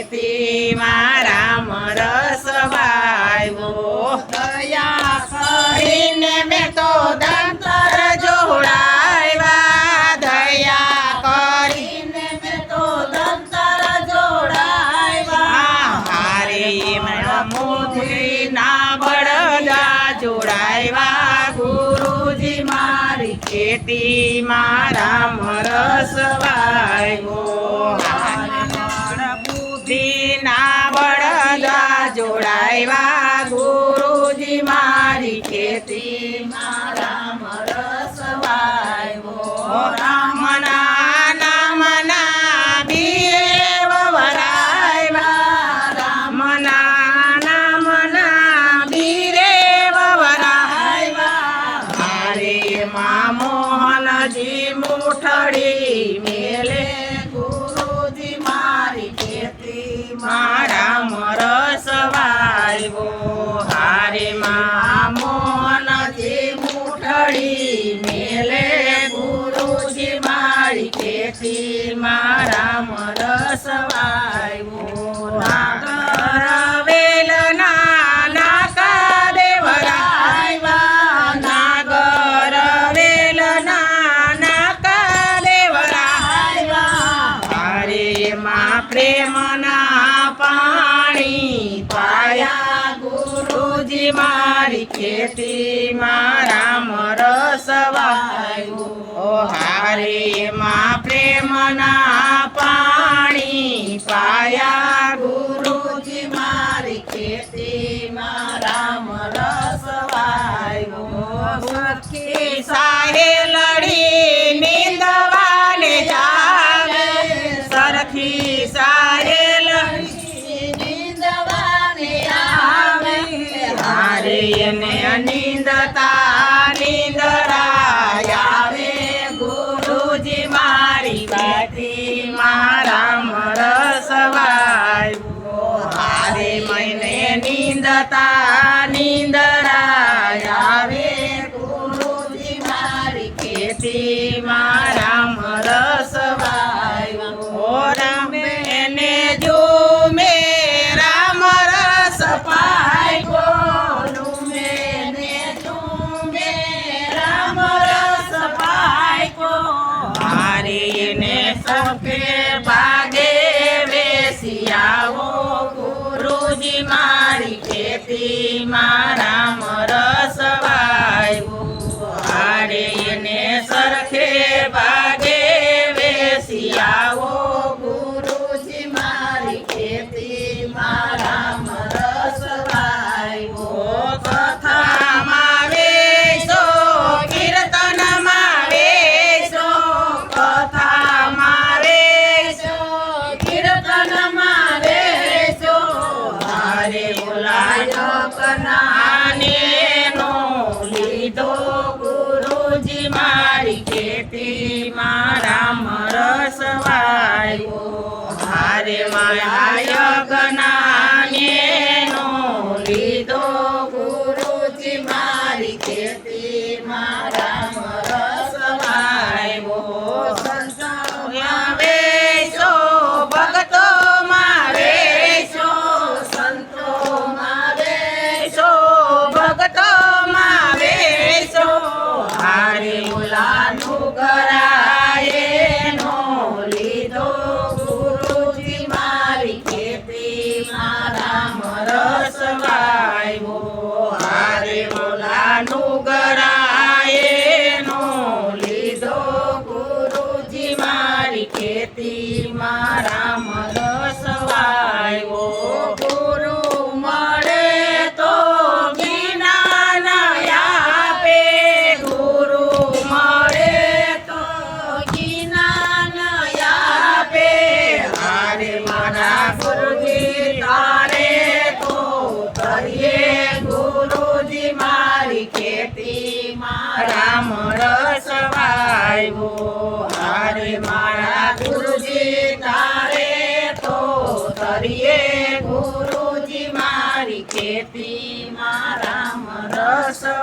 ખેતીમાં રામ રસ વાવ્યો દયા કરીને મેં તો દંતર જોડાવ્યા દયા કરીને મેં તો દંતર જોડાવ્યા હારે મારા મોતીના બળદા જોડાવ્યા ગુરુજી મારી ખેતીમાં રામ રસ વાવ્યો બુદ્ધિના બળદા જોડાવ્યા ગુરુજી મારી ખેતીમાં રામ રસ વાવ્યો રામના નામના બીરે વવરાવ્યા રામના નામના બીરે વવરાવ્યા હારે મા મોહનજી મુઠડી મેલે ગુરુજી મારી ખેતીમાં રામ રસ વાવ્યો હારે મા મોહનજી મુઠડી મેલે ગુરુજી મારી ખેતીમાં રામ રસ વાવ્યો નાગર વેલના નાકા દેવરાવ્યા નાગર વેલના નાકા દેવરાવ્યા હારે માં પ્રેમના પાણી પાયા ગુરુજી મારી ખેતીમાં રામ રસ વાવ્યો હારે માં પ્રેમના પાણી પાયા ગુરુજી મારી ખેતીમાં રામ રસ વાવ્યો સખી સાહેલડી નીંદવાને જાવે સરખી સાહેલડી નીંદવાને આવે હારે એને નીંદતા નીંદરા આવે ગુરુજી મારી ખેતીમાં રામ રસ વાવ્યો હારે મને નીંદતા નીંદરા આવે ગુરુજી મારી ખેતીમાં રામ રસ વાવ્યો રામે એને જો મે રામ રસ પાયો મેને જો મે રામ રસ પાયો હારે એને સફે ભાગે વેસિયાવો ગુરુજી મારી ખેતીમાં રામ રસ વાવ્યો હારે એને સરખે ભાગે વેસિયાવો ગુરુજી મારી ખેતીમાં રામ રસ વાવ્યો કથામાં વેશો કીર્તનમાં વેશો કથામાં વેશો કીર્તનમાં વેશો હારે બોલાયો કનાને નો લીધો ગુરુજી મારી ખેતીમાં રામ રસ વાવ્યો હારે માયા યજ્ઞાને નો લીધો ગુરુજી મારી ખેતીમાં રામ રસ વાવ્યો સંતોમાં વેશો ભક્તોમાં વેશો સંતોમાં વેશો ભક્તોમાં વેશો હારે ઓલાનું કરાય નો લીધો ગુરુજી મારી ખેતીમાં રામ રસ વાવ્યો હારે ઓલાનું કરાય નો લીધો ગુરુજી મારી ખેતીમાં રામ રસ વાવ્યો ગુરુ મળે તો જ્ઞાન આપે ગુરુ મળે તો જ્ઞાન આપે હારે મારા ગુરુજી તારે તો તરીએ ગુરુજી મારી ખેતીમાં રામ રસ વાવ્યો હારે મારા ગુરુજી તારે તો તરીએ ગુરુજી મારી ખેતીમાં રામ રસ